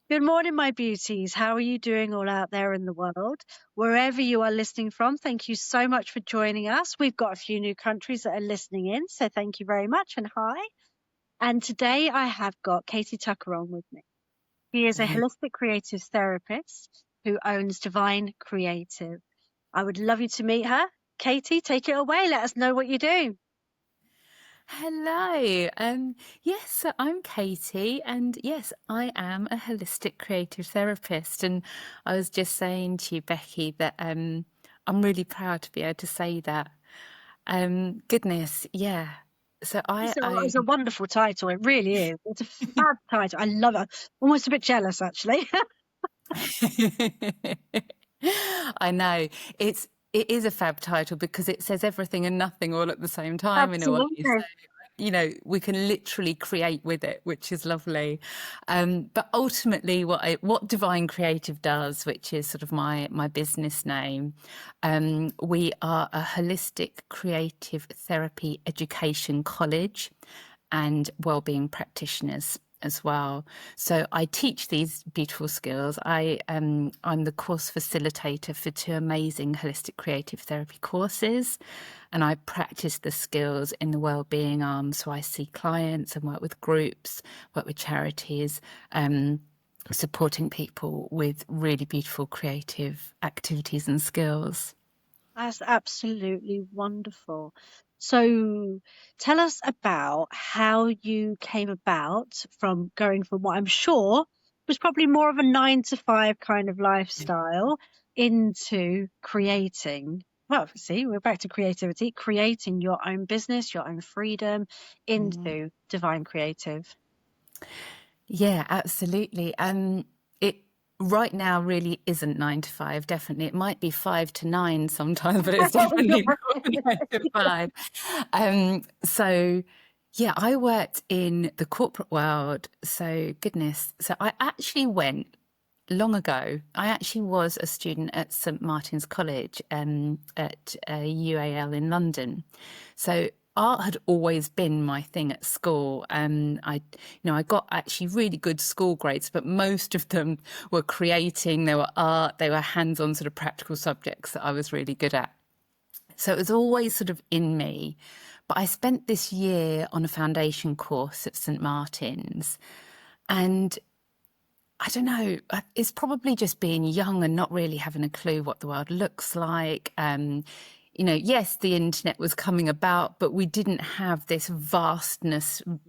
Good morning, my beauties. How are you doing all out there in the world? Wherever you are listening from, thank you so much for joining us. We've got a few new countries that are listening in, so thank you very much and hi. And today I have got Katie Tucker on with me. She is a holistic creative therapist who owns Divine Creative. I would love you to meet her. Katie, take it away. Let us know what you do. Hello. Yes, so I'm Katie, and yes, I am a holistic creative therapist. And I was just saying to you, Becky, that I'm really proud to be able to say that. Goodness, yeah. So I It's own. a wonderful title. It really is. It's a fab title. I love it. Almost a bit jealous, actually. I know it is a fab title because it says everything and nothing all at the same time in a way. Absolutely. We can literally create with it, which is lovely. But ultimately, what Divine Creative does, which is sort of my business name, we are a holistic creative therapy education college and wellbeing practitioners as well. So I teach these beautiful skills. I'm the course facilitator for two amazing holistic creative therapy courses, and I practice the skills in the wellbeing arm. So I see clients and work with groups, work with charities, supporting people with really beautiful creative activities and skills. That's absolutely wonderful. So tell us about how you came about from going from what I'm sure was probably more of a 9 to 5 kind of lifestyle into creating. Well, see, we're back to creativity, creating your own business, your own freedom into Divine Creative. Yeah, absolutely. It right now really isn't 9 to 5. Definitely, it might be 5 to 9 sometimes, but it's definitely not 9 to 5. So yeah, I worked in the corporate world. So goodness, so I actually went long ago. I actually was a student at St Martin's College at UAL in London. So art had always been my thing at school. I got actually really good school grades, but most of them were creating. They were art. They were hands-on sort of practical subjects that I was really good at. So it was always sort of in me. But I spent this year on a foundation course at St Martin's, and I don't know. It's probably just being young and not really having a clue what the world looks like. Yes, the internet was coming about, but we didn't have this vastness and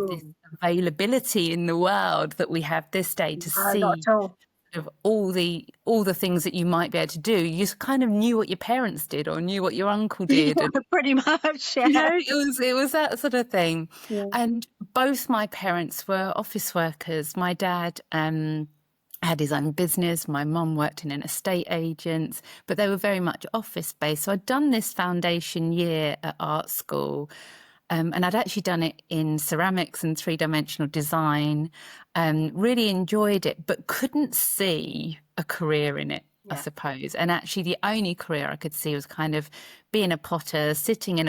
this No, availability in the world that we have this day to not see at all. of all the things that you might be able to do. You just kind of knew what your parents did or knew what your uncle did, Yeah, and pretty much. Yeah. it was that sort of thing. Yeah. And both my parents were office workers. My dad had his own business. My mum worked in an estate agent, but they were very much office based. So I'd done this foundation year at art school. And I'd actually done it in ceramics and three-dimensional design, really enjoyed it, but couldn't see a career in it, I Yeah. suppose. And actually, the only career I could see was kind of being a potter, sitting in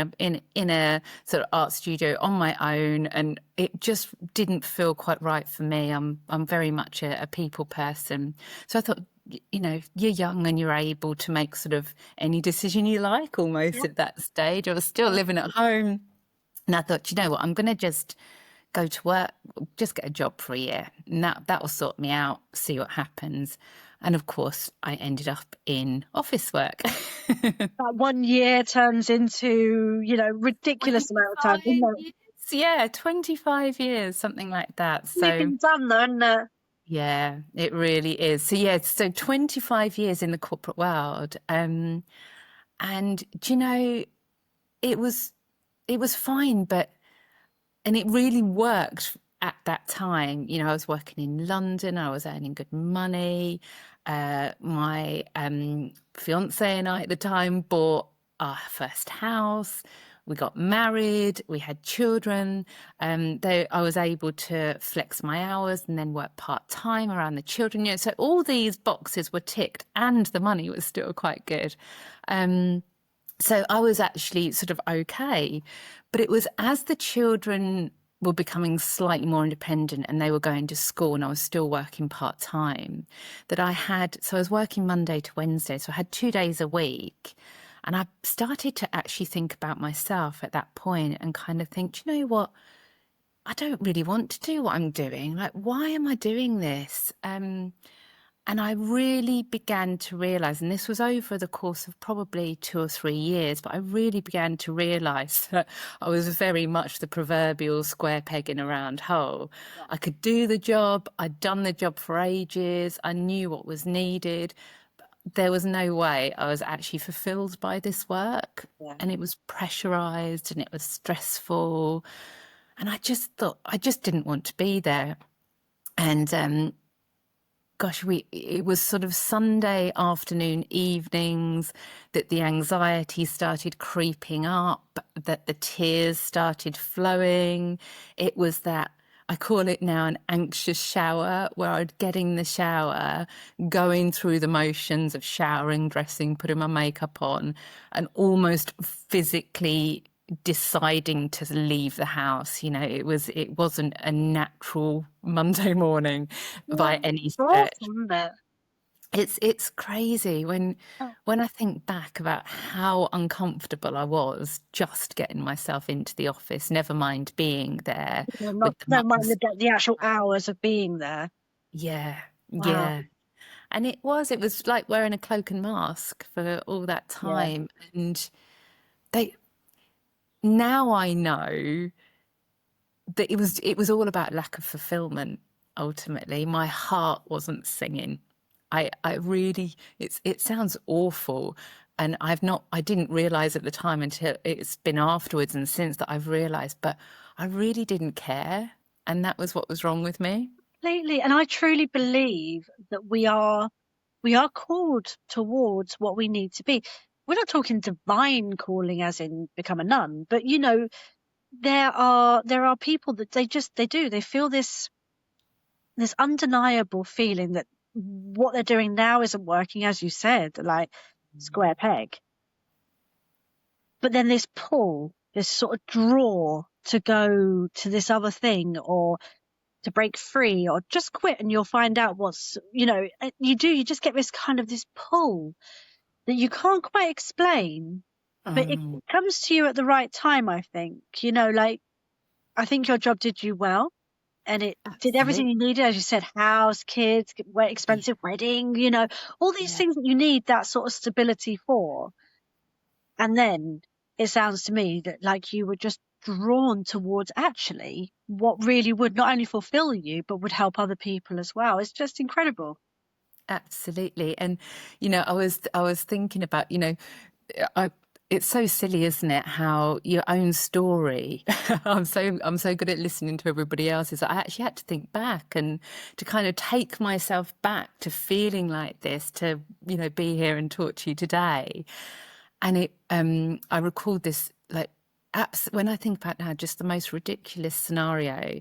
a sort of art studio on my own, and it just didn't feel quite right for me. I'm very much a people person, so I thought, you're young and you're able to make sort of any decision you like almost Yeah. at that stage. I was still living at home. And I thought, you know what, I'm going to just go to work, just get a job for a year. And that will sort me out, see what happens. And of course, I ended up in office work. That 1 year turns into, ridiculous amount of time, 25 doesn't it? years. Yeah, 25 years, something like that. So, Sleeping done though, isn't it? yeah, it really is. So, yeah, so 25 years in the corporate world. And do you know, it was it was fine, and it really worked at that time. I was working in London, I was earning good money. My fiance and I at the time bought our first house. We got married, we had children. Though I was able to flex my hours and then work part time around the children. So all these boxes were ticked, and the money was still quite good. So I was actually sort of okay. But it was as the children were becoming slightly more independent and they were going to school and I was still working part-time, that so I was working Monday to Wednesday, so I had 2 days a week. And I started to actually think about myself at that point and kind of think, do you know what? I don't really want to do what I'm doing. Like, why am I doing this? And I really began to realize, and this was over the course of probably 2 or 3 years, but I really began to realize that I was very much the proverbial square peg in a round hole. I could do the job. I'd done the job for ages. I knew what was needed. There was no way I was actually fulfilled by this work. Yeah. And it was pressurized and it was stressful. And I just thought, I just didn't want to be there. And gosh, it was sort of Sunday afternoon, evenings that the anxiety started creeping up, that the tears started flowing. It was that, I call it now an anxious shower, where I'd get in the shower, going through the motions of showering, dressing, putting my makeup on, and almost physically deciding to leave the house. You know, it wasn't a natural Monday morning by Yeah, any it's awful, stretch. isn't it? It's crazy Oh, when I think back about how uncomfortable I was just getting myself into the office, never mind being there no, with the don't mind mums. the actual hours of being there. Yeah, Wow. yeah. And it was like wearing a cloak and mask for all that Yeah. time. And they now I know that it was all about lack of fulfillment. Ultimately, my heart wasn't singing. I really, it sounds awful, and I didn't realize at the time until it's been afterwards and since that I've realized, but I really didn't care, and that was what was wrong with me. Completely. And I truly believe that we are called towards what we need to be. We're not talking divine calling as in become a nun, but there are people that they feel this undeniable feeling that what they're doing now isn't working, as you said, like square peg. But then this pull, this sort of draw to go to this other thing or to break free or just quit, and you'll find out you just get this kind of this pull that you can't quite explain, but it Mm, comes to you at the right time, I think. Like, I think your job did you well, and it did everything absolutely. you needed, as you said, house, kids, expensive wedding, all these Yeah, things that you need that sort of stability for. And then it sounds to me that like you were just drawn towards actually what really would not only fulfill you, but would help other people as well. It's just incredible. absolutely. And I was thinking about, I it's so silly, isn't it? How your own story. I'm so good at listening to everybody else's. I actually had to think back and to kind of take myself back to feeling like this, to be here and talk to you today. And I recalled this, like, when I think about now, just the most ridiculous scenario.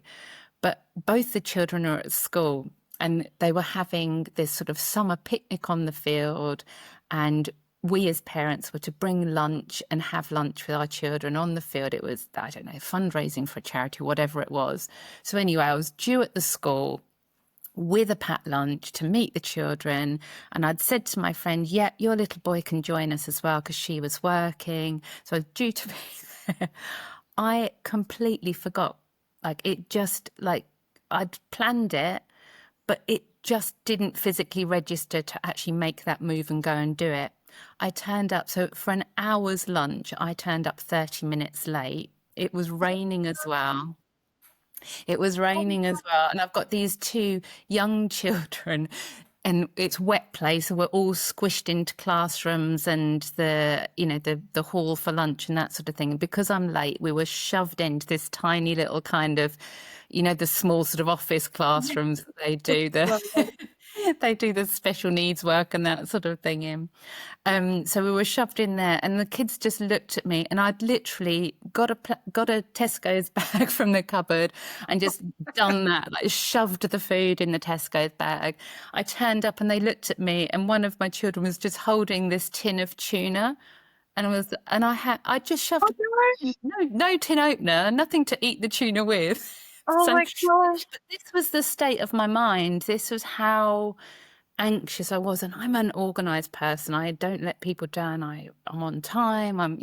But both the children are at school and they were having this sort of summer picnic on the field, and we as parents were to bring lunch and have lunch with our children on the field. It was, I don't know, fundraising for a charity, whatever it was. So anyway, I was due at the school with a packed lunch to meet the children. And I'd said to my friend, yeah, your little boy can join us as well, because she was working. So I was due to be there. I completely forgot. Like I'd planned it, but it just didn't physically register to actually make that move and go and do it. I turned up, so for an hour's lunch, I turned up 30 minutes late. It was raining as well. It was raining as well. And I've got these two young children, and it's wet place, so we're all squished into classrooms and the hall for lunch and that sort of thing. And because I'm late, we were shoved into this tiny little kind of, the small sort of office classrooms that they do the Well, they do the special needs work and that sort of thing in. So we were shoved in there, and the kids just looked at me, and I'd literally got a Tesco's bag from the cupboard and just done that, like shoved the food in the Tesco's bag. I turned up, and they looked at me, and one of my children was just holding this tin of tuna, and I just shoved Oh, no tin opener, nothing to eat the tuna with. oh So my God. this was the state of my mind. This was how anxious I was, and I'm an organized person. I don't let people down. I'm on time.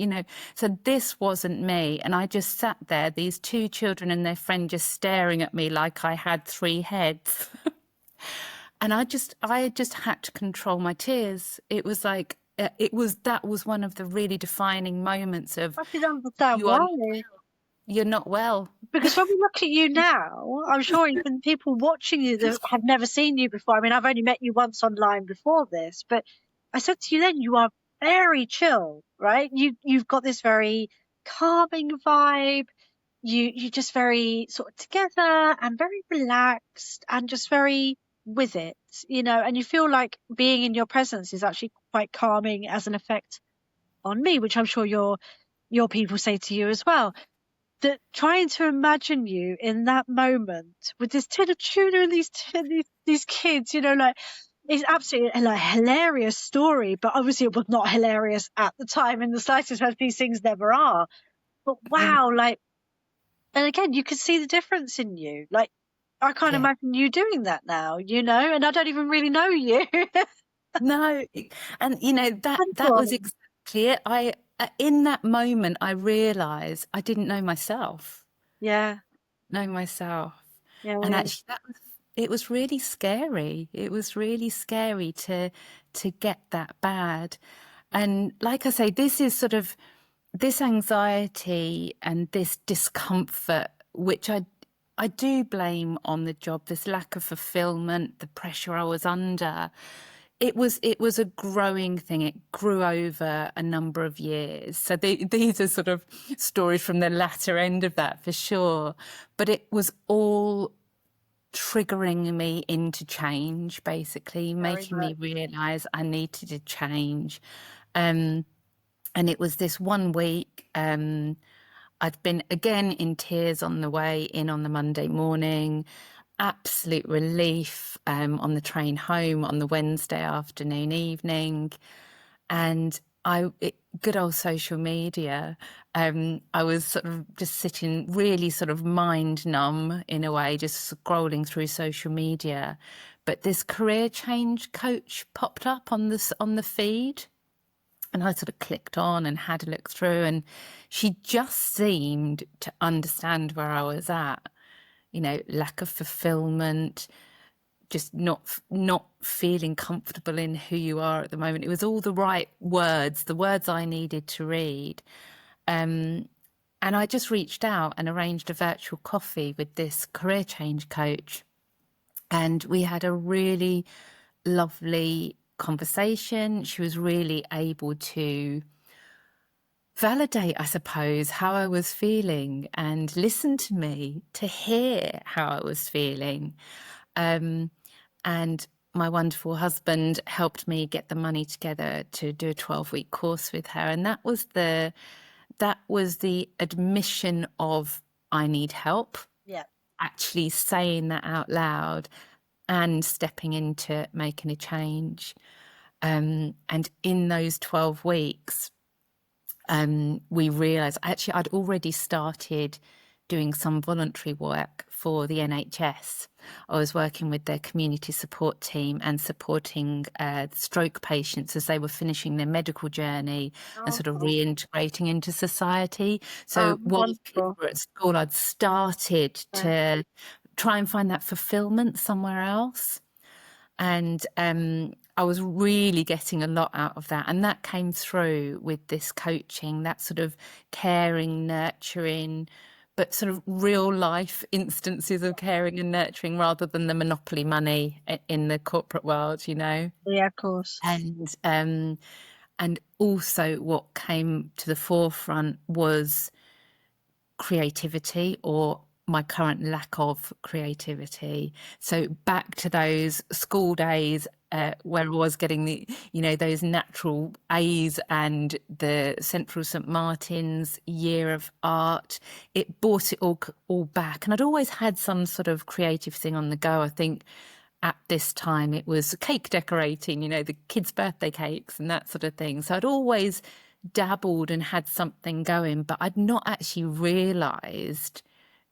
So this wasn't me. And I just sat there, these two children and their friend just staring at me like I had three heads. And I just had to control my tears. It was like, that was one of the really defining moments of I can understand you are, why. you're not well. Because when we look at you now, I'm sure even people watching you that have never seen you before. I mean, I've only met you once online before this, but I said to you then, you are very chill, right? You've got this very calming vibe. You just very sort of together and very relaxed and just very with it, and you feel like being in your presence is actually quite calming as an effect on me, which I'm sure your people say to you as well. That trying to imagine you in that moment with this tin of tuna and these kids, like, it's absolutely like a hilarious story, but obviously it was not hilarious at the time in the slightest, as these things never are. But Yeah. wow, like, and again, you can see the difference in you. Like, I can't Yeah. imagine you doing that now, and I don't even really know you. No, and that was Wonderful. exactly it. In that moment, I realized I didn't Yeah, know myself, yeah, and yeah. actually, it was really scary. It was really scary to get that bad, and like I say, this is sort of this anxiety and this discomfort, which I do blame on the job, this lack of fulfillment, the pressure I was under. It was a growing thing. It grew over a number of years. So these are sort of stories from the latter end of that for sure. But it was all triggering me into change, basically, Very making me much. realize I needed to change. And it was this one week. I'd been again in tears on the way in on the Monday morning, absolute relief on the train home on the Wednesday afternoon, evening. And good old social media. I was sort of just sitting really sort of mind numb in a way, just scrolling through social media. But this career change coach popped up on the feed. And I sort of clicked on and had a look through, and she just seemed to understand where I was at. Lack of fulfillment, just not feeling comfortable in who you are at the moment. It was all the right words, the words I needed to read. And I just reached out and arranged a virtual coffee with this career change coach. And we had a really lovely conversation. She was really able to validate, I suppose, how I was feeling and listen to me to hear how I was feeling. And my wonderful husband helped me get the money together to do a 12-week course with her. And that was the admission of I need help, Yeah. actually saying that out loud and stepping into making a change. And in those 12 weeks, we realised actually I'd already started doing some voluntary work for the NHS. I was working with their community support team and supporting stroke patients as they were finishing their medical journey and sort of Oh, reintegrating into society. So while kids wonderful. were at school, I'd started Yeah. to try and find that fulfillment somewhere else. And I was really getting a lot out of that. And that came through with this coaching, that sort of caring, nurturing, but sort of real life instances of caring and nurturing rather than the monopoly money in the corporate world. Yeah, of course. And also what came to the forefront was creativity, or my current lack of creativity. So back to those school days where I was getting those natural A's and the Central St Martin's year of art. It brought it all back, and I'd always had some sort of creative thing on the go. I think at this time it was cake decorating, the kids' birthday cakes and that sort of thing. So I'd always dabbled and had something going, but I'd not actually realized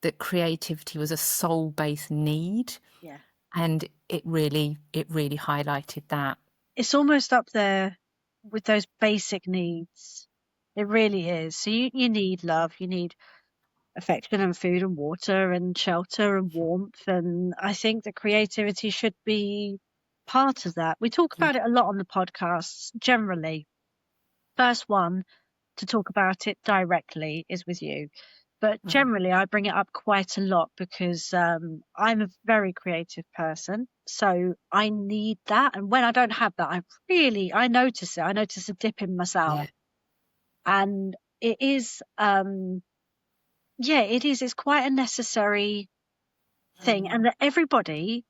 that creativity was a soul-based need. Yeah. And it really highlighted that. It's almost up there with those basic needs. It really is. So you need love, you need affection and food and water and shelter and warmth. And I think that creativity should be part of that. We talk Yeah. about it a lot on the podcasts, generally. First one to talk about it directly is with you. But Right. generally, I bring it up quite a lot because I'm a very creative person. So I need that. And when I don't have that, I notice it. I notice a dip in myself. Yeah. And it is, it's quite a necessary thing. And that everybody,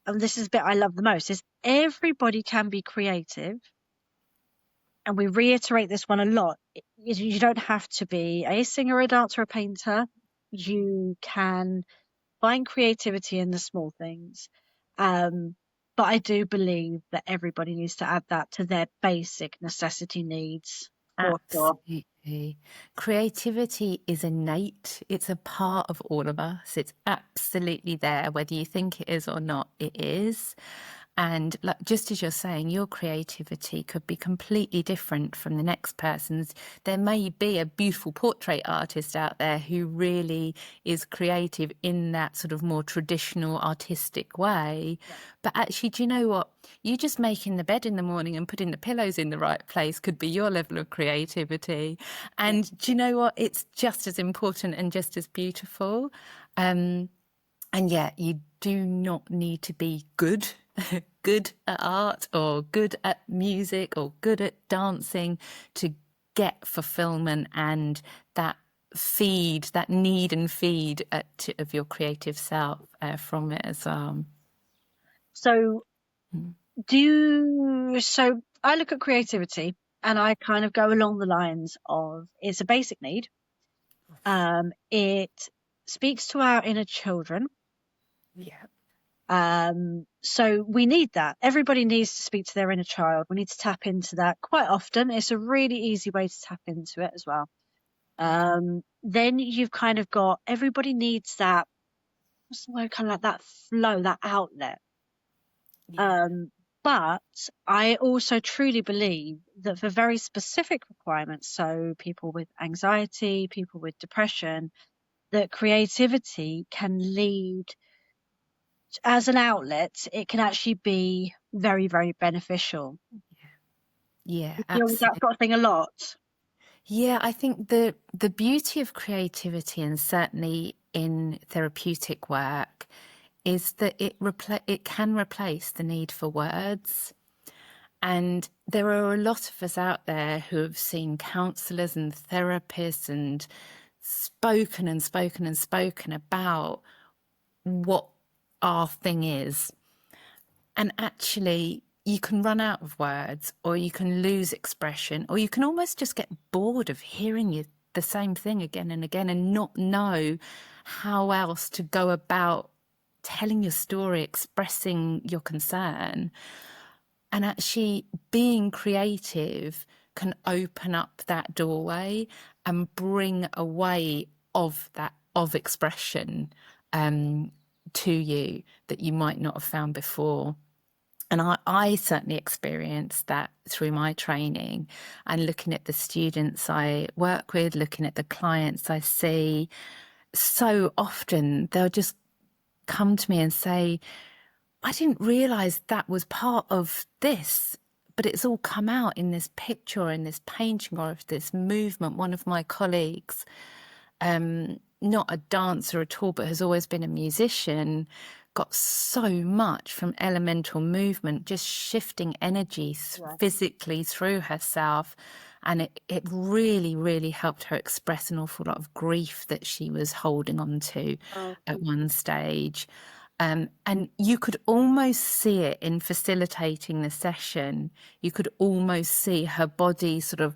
and this is the bit I love the most, is everybody can be creative. And we reiterate this one a lot. You don't have to be a singer, a dancer, a painter. You can find creativity in the small things. But I do believe that everybody needs to add that to their basic necessity needs for sure. Absolutely. Creativity is innate. It's a part of all of us. It's absolutely there, whether you think it is or not, it is. And like, just as you're saying, your creativity could be completely different from the next person's. There may be a beautiful portrait artist out there who really is creative in that sort of more traditional artistic way. Yeah. But actually, do you know what? You just making the bed in the morning and putting the pillows in the right place could be your level of creativity. Yeah. And do you know what? It's just as important and just as beautiful. And yet you do not need to be good, good at art or good at music or good at dancing to get fulfillment and that feed, that need and feed of your creative self from it as well. So so I look at creativity and I kind of go along the lines of it's a basic need. It speaks to our inner children. Yeah. So we need that. Everybody needs to speak to their inner child. We need to tap into that quite often. It's a really easy way to tap into it as well. Then you've kind of got everybody needs that, what's the word, kind of like that flow, that outlet. Yeah. Um, but I also truly believe that for very specific requirements, so people with anxiety, people with depression, that creativity can lead as an outlet, it can actually be very, very beneficial. Yeah, You deal with that absolutely. sort of thing a lot. Yeah, I think the beauty of creativity, and certainly in therapeutic work, is that it can replace the need for words. And there are a lot of us out there who have seen counsellors and therapists and spoken and spoken and spoken about what our thing is. And actually, you can run out of words, or you can lose expression, or you can almost just get bored of hearing the same thing again and again and not know how else to go about telling your story, expressing your concern. And actually, being creative can open up that doorway and bring a way of that, of expression to you that you might not have found before. And I certainly experienced that through my training and looking at the students I work with, looking at the clients I see. So often they'll just come to me and say, I didn't realize that was part of this, but it's all come out in this picture, or in this painting, or of this movement. One of my colleagues, not a dancer at all, but has always been a musician, got so much from elemental movement, just shifting energy Yeah. physically through herself. And it really, really helped her express an awful lot of grief that she was holding on to Oh, at one stage. And you could almost see it in facilitating the session. You could almost see her body sort of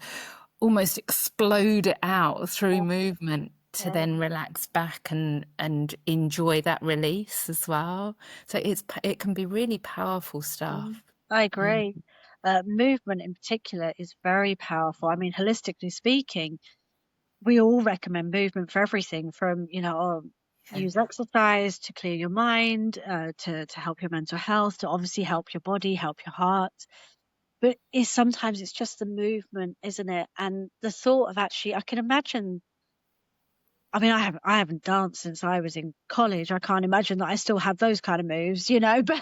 almost explode it out through movement to yeah. then relax back and enjoy that release as well. So it can be really powerful stuff. I agree. movement in particular is very powerful. I mean, holistically speaking, we all recommend movement for everything from, Yeah, use exercise to clear your mind, to help your mental health, to obviously help your body, help your heart. But sometimes it's just the movement, isn't it? And the thought of actually, I can imagine, I mean, I haven't danced since I was in college. I can't imagine that I still have those kind of moves, but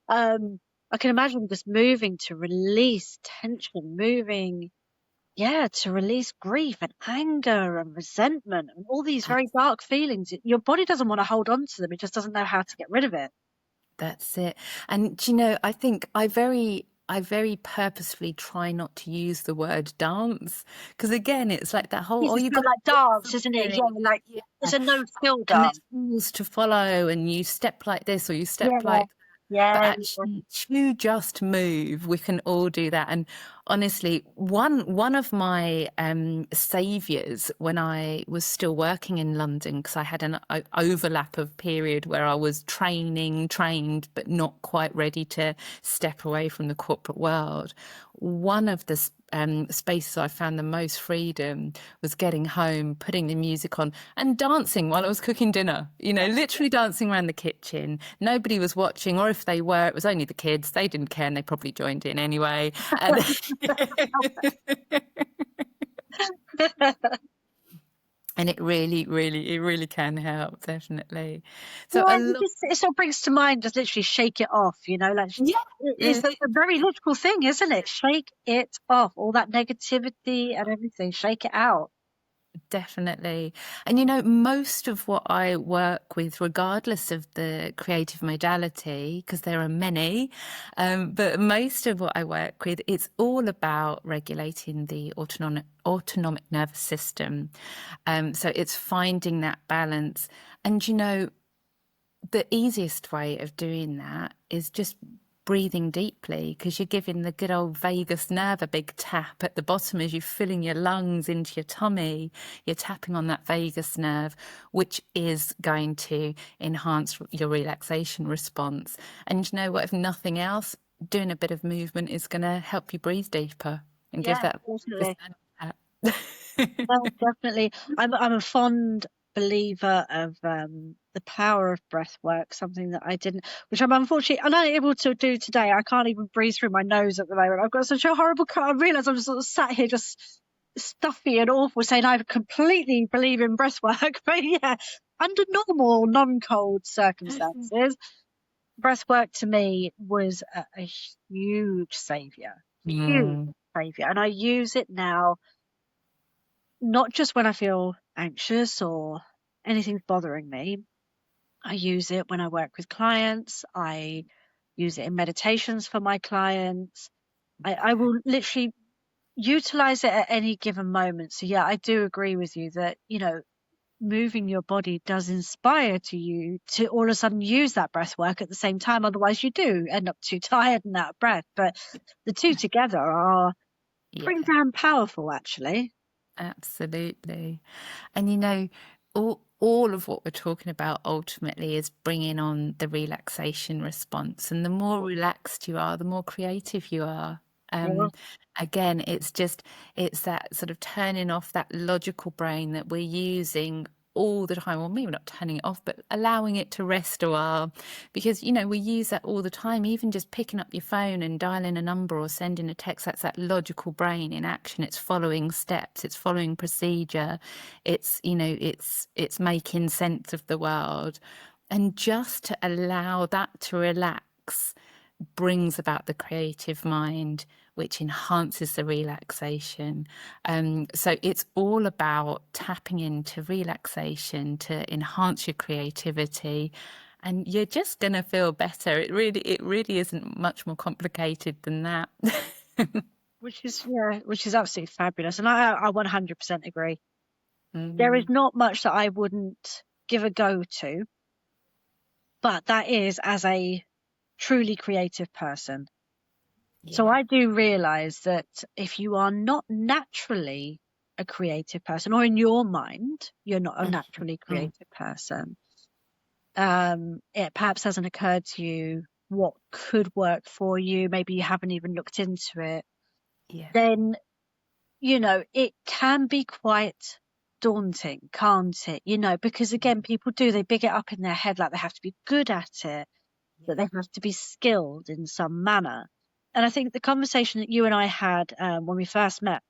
I can imagine just moving to release tension, moving, yeah, to release grief and anger and resentment and all these very dark feelings. Your body doesn't want to hold on to them. It just doesn't know how to get rid of it. that's it. And I think I very purposefully try not to use the word dance, because again, it's like that whole, It's you just got to like do dance, isn't it? Yeah, something. like Yeah. it's a no skill And there's dance. rules to follow, and you step like this or you Yeah, step like, but yeah. actually to just move, we can all do that. And honestly, one of my saviors when I was still working in London, because I had an overlap of period where I was trained but not quite ready to step away from the corporate world. One of the spaces I found the most freedom was getting home, putting the music on and dancing while I was cooking dinner, literally dancing around the kitchen. Nobody was watching, or if they were, it was only the kids. They didn't care and they probably joined in anyway. And and it really can help, definitely. So Yeah, a lot, it sort of brings to mind just literally shake it off, like yeah, it's a very logical thing, isn't it? Shake it off, all that negativity and everything, shake it out. definitely. And most of what I work with, regardless of the creative modality, because there are many, but most of what I work with, it's all about regulating the autonomic nervous system. So it's finding that balance. And the easiest way of doing that is just breathing deeply, because you're giving the good old vagus nerve a big tap at the bottom as you're filling your lungs into your tummy. You're tapping on that vagus nerve, which is going to enhance your relaxation response. And what, if nothing else, doing a bit of movement is going to help you breathe deeper and give Yeah, that vagus definitely. nerve a tap. No, definitely. I'm a fond believer of the power of breath work, something that I didn't, which I'm unfortunately unable to do today. I can't even breathe through my nose at the moment. I've got such a horrible cold. I realise I'm sort of sat here just stuffy and awful, saying I completely believe in breath work. But yeah, under normal, non-cold circumstances, breath work to me was a huge saviour, huge Mm, saviour, and I use it now not just when I feel anxious or anything's bothering me. I use it when I work with clients. I use it in meditations for my clients. I will literally utilize it at any given moment. So yeah, I do agree with you that, moving your body does inspire to you to all of a sudden use that breath work at the same time. Otherwise you do end up too tired and out of breath. But the two together are pretty yeah. damn powerful, actually. Absolutely. And all of what we're talking about ultimately is bringing on the relaxation response. And the more relaxed you are, the more creative you are. Yeah. Um, Again, it's that sort of turning off that logical brain that we're using all the time, or maybe not turning it off, but allowing it to rest a while, because we use that all the time. Even just picking up your phone and dialing a number or sending a text, that's that logical brain in action. It's following steps, it's following procedure, it's making sense of the world. And just to allow that to relax brings about the creative mind, which enhances the relaxation. So it's all about tapping into relaxation to enhance your creativity, and you're just going to feel better. It really isn't much more complicated than that. Which is absolutely fabulous. And I 100% agree. There is Mm, not much that I wouldn't give a go to, but that is as a truly creative person. So yeah. I do realize that if you are not naturally a creative person, or in your mind, you're not a naturally Mm, creative person, it perhaps hasn't occurred to you what could work for you, maybe you haven't even looked into it, Yeah. then, you know, it can be quite daunting, can't it? You know, because again, people do, they big it up in their head like they have to be good at it, that they have to be skilled in some manner. And I think the conversation that you and I had when we first met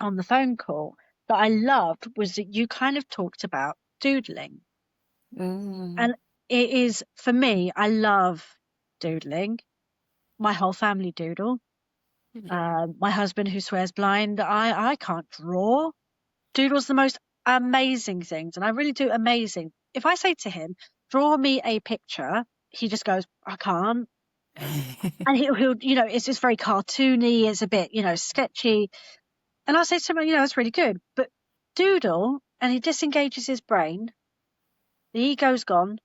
on the phone call that I loved was that you kind of talked about doodling. Mm. And it is, for me, I love doodling. My whole family doodle. Yeah. My husband, who swears blind, I can't draw. Doodle's the most amazing things, and I really do amazing. If I say to him, draw me a picture, he just goes, I can't. And he'll, you know, it's just very cartoony, it's a bit, you know, sketchy. And I'll say to him, you know, it's really good. But doodle, and he disengages his brain, the ego's gone,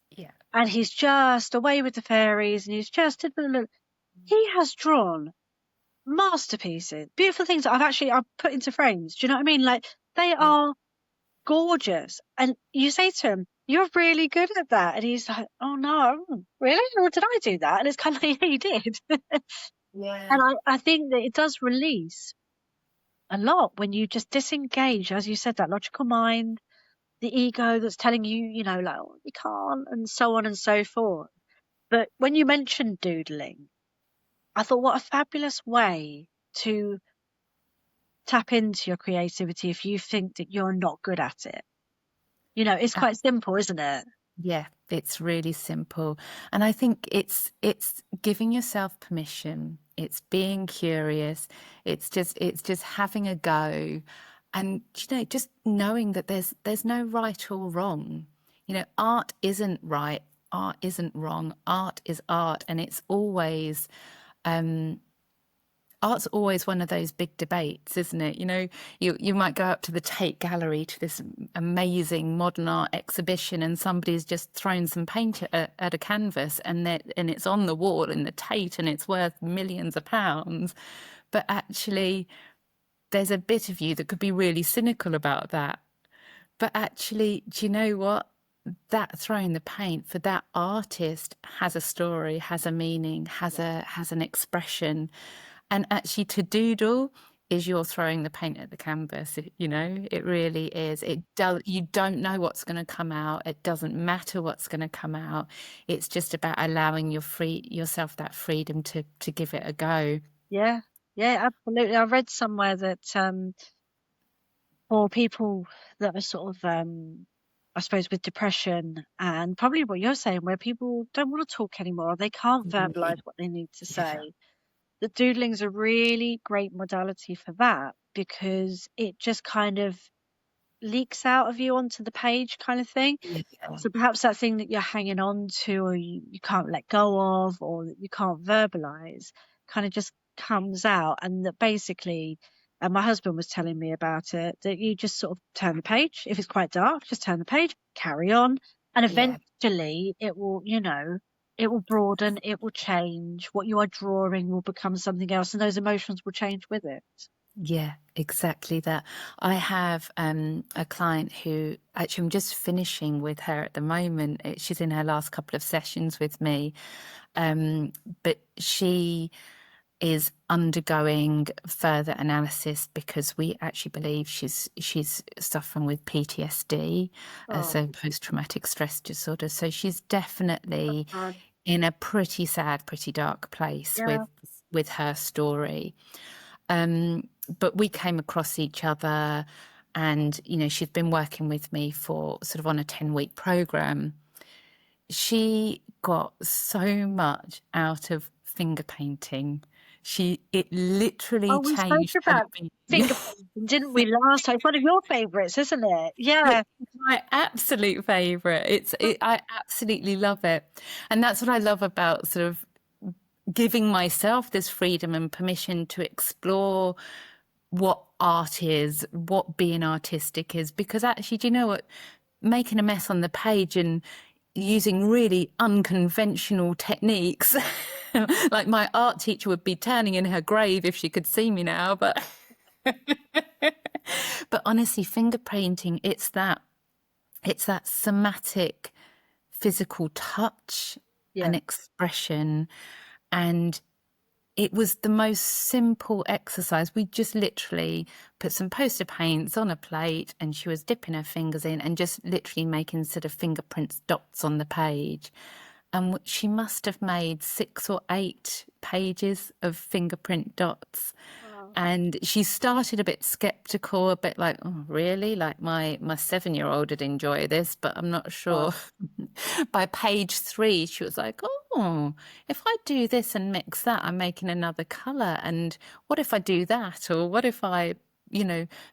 Yeah. and he's just away with the fairies, and he's just, he has drawn masterpieces, beautiful things that I've put into frames. Do you know what I mean? Like, they Yeah. are gorgeous. And you say to him, you're really good at that. And he's like, oh no, really? Or did I do that? And it's kind of like, yeah, you did. Yeah. And I think that it does release a lot when you just disengage, as you said, that logical mind, the ego that's telling you, you know, like, oh, you can't, and so on and so forth. But when you mentioned doodling, I thought, what a fabulous way to tap into your creativity if you think that you're not good at it. You know, it's quite simple, isn't it? Yeah, it's really simple. And I think it's giving yourself permission. It's being curious. It's just having a go. And you know, just knowing that there's no right or wrong. You know, art isn't right, art isn't wrong, art is art, and it's always art's always one of those big debates, isn't it? You know, you might go up to the Tate Gallery to this amazing modern art exhibition, and somebody's just thrown some paint at a canvas, and it's on the wall in the Tate, and it's worth millions of pounds. But actually, there's a bit of you that could be really cynical about that. But actually, do you know what? That throwing the paint for that artist has a story, has a meaning, has an expression. And actually to doodle is you're throwing the paint at the canvas. You know, it really is. You don't know what's going to come out. It doesn't matter what's going to come out. It's just about allowing yourself that freedom to give it a go. Yeah, yeah, absolutely. I read somewhere that for people that are sort of I suppose with depression and probably what you're saying, where people don't want to talk anymore, they can't verbalize what they need to say. Yeah. The doodling's a really great modality for that because it just kind of leaks out of you onto the page kind of thing. Yeah. So perhaps that thing that you're hanging on to or you can't let go of or that you can't verbalize kind of just comes out and that basically and my husband was telling me about it that you just sort of turn the page if it's quite dark just turn the page carry on and Yeah. eventually it will you know it will broaden it will change what you are drawing will become something else and those emotions will change with it. Yeah, exactly that. I have a client who actually I'm just finishing with her at the moment. She's in her last couple of sessions with me, but she is undergoing further analysis because we actually believe she's suffering with PTSD, Oh, so post-traumatic stress disorder. So she's definitely God. in a pretty sad, pretty dark place Yeah. with her story. But we came across each other and, you know, she's been working with me for sort of on a 10-week program. She got so much out of finger painting. It literally Oh, we spoke changed her about being. finger painting, didn't we, last time? It's one of your favourites, isn't it? Yeah. It's my absolute favorite. I absolutely love it. And that's what I love about sort of giving myself this freedom and permission to explore what art is, what being artistic is, because actually, do you know what? Making a mess on the page and using really unconventional techniques, like my art teacher would be turning in her grave if she could see me now, but but honestly, finger painting, it's that somatic physical touch an Yeah. expression. And it was the most simple exercise. We just literally put some poster paints on a plate, and she was dipping her fingers in and just literally making sort of fingerprints dots on the page. And she must have made 6 or 8 pages of fingerprint dots. Wow. And she started a bit skeptical, a bit like, oh, really? Like my 7-year-old would enjoy this, but I'm not sure. Wow. By page 3, she was like, oh, if I do this and mix that, I'm making another color. And what if I do that? Or what if I,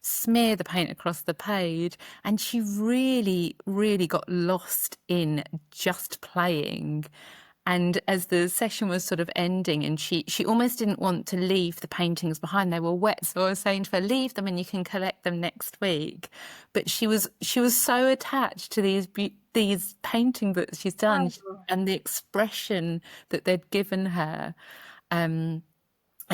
smear the paint across the page? And she really, really got lost in just playing. And as the session was sort of ending, and she almost didn't want to leave the paintings behind. They were wet. So I was saying to her, leave them and you can collect them next week. But she was so attached to these paintings that she's done Oh, and the expression that they'd given her. And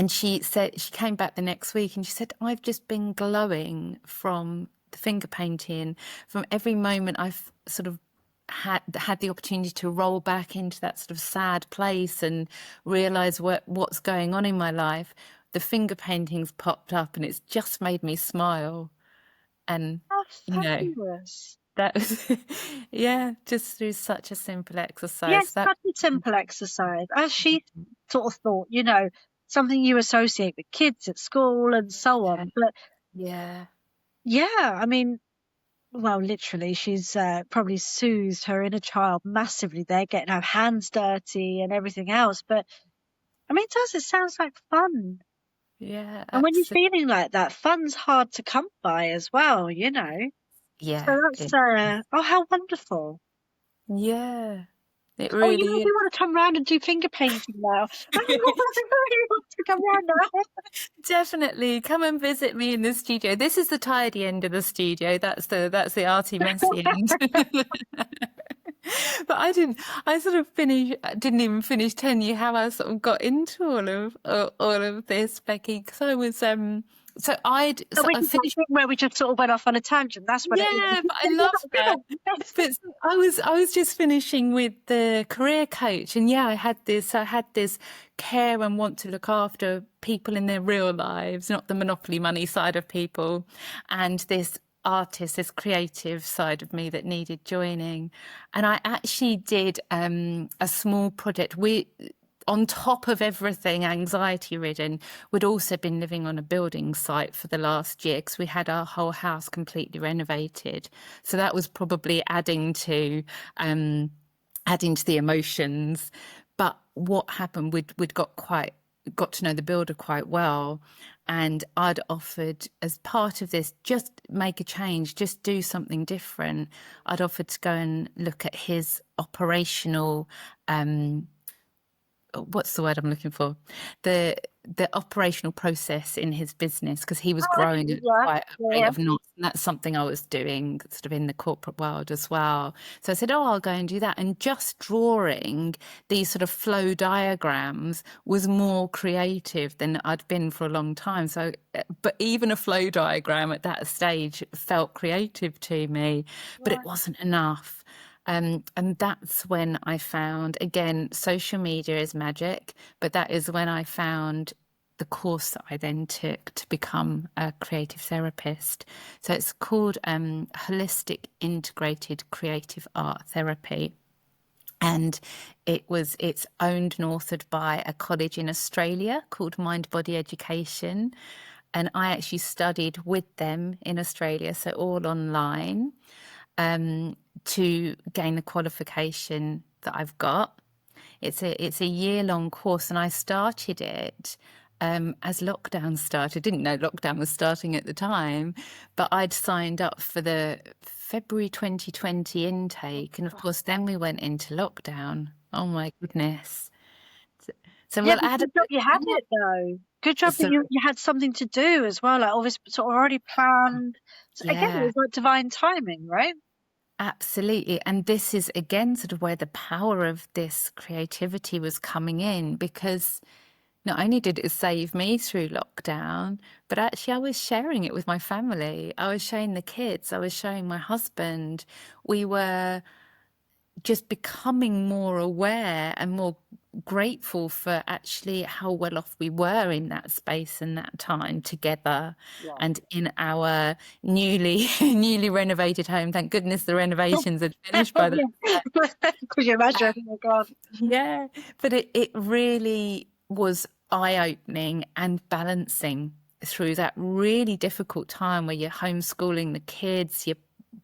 she said, she came back the next week and she said, I've just been glowing from the finger painting, from every moment I've sort of had the opportunity to roll back into that sort of sad place and realize what's going on in my life. The finger paintings popped up and it's just made me smile. And, how you know, fabulous. that was, yeah, just through such a simple exercise. Yes, That, such a simple exercise. As she sort of thought, something you associate with kids at school and so on. But yeah, yeah, I mean, well, literally, she's probably soothed her inner child massively there, getting her hands dirty and everything else. But I mean, it sounds like fun. yeah, And when you're absolutely. feeling like that, fun's hard to come by as well, So Yeah, that's, oh, how wonderful. yeah, it Oh, I really is. do want to come round and do finger painting now. I really want to come round now. Definitely come and visit me in the studio. This is the tidy end of the studio. That's the arty messy end. But I sort of didn't even finish telling you how I sort of got into all of this, Becky, because I was so So I we did that finished. thing where we just sort of went off on a tangent. That's what it Yeah, is. but I love that. But I was just finishing with the career coach, and yeah, I had this care and want to look after people in their real lives, not the monopoly money side of people, and this artist, this creative side of me that needed joining. And I actually did a small project. We, on top of everything anxiety ridden, we'd also been living on a building site for the last year because we had our whole house completely renovated. So that was probably adding to the emotions. But what happened, we'd got to know the builder quite well, and I'd offered, as part of this, just make a change, just do something different. I'd offered to go and look at his operational, what's the word I'm looking for? The operational process in his business, because he was Oh, growing okay, at yeah, quite a rate yeah, of knots. And that's something I was doing sort of in the corporate world as well. So I said, oh, I'll go and do that. And just drawing these sort of flow diagrams was more creative than I'd been for a long time. So, but even a flow diagram at that stage felt creative to me, but it right. wasn't enough. And that's when I found, again, social media is magic, but that is when I found the course that I then took to become a creative therapist. So it's called Holistic Integrated Creative Art Therapy. And it's owned and authored by a college in Australia called Mind Body Education. And I actually studied with them in Australia, so all online, to gain the qualification that I've got. It's a year-long course, and I started it as lockdown started. Didn't know lockdown was starting at the time, but I'd signed up for the February 2020 intake, and of course, then we went into lockdown. Oh my goodness! So Yeah, we'll but add a good job you had it though. Good job that so you had something to do as well, like obviously sort of already planned. So again, it yeah. was like divine timing, right? Absolutely. And this is again sort of where the power of this creativity was coming in, because not only did it save me through lockdown, but actually I was sharing it with my family. I was showing the kids, I was showing my husband. We were just becoming more aware and more grateful for actually how well off we were in that space and that time together, Wow. and in our newly renovated home. Thank goodness the renovations had finished by the Yeah. Could you imagine? Oh my God. yeah, but it really was eye-opening and balancing through that really difficult time where you're homeschooling the kids.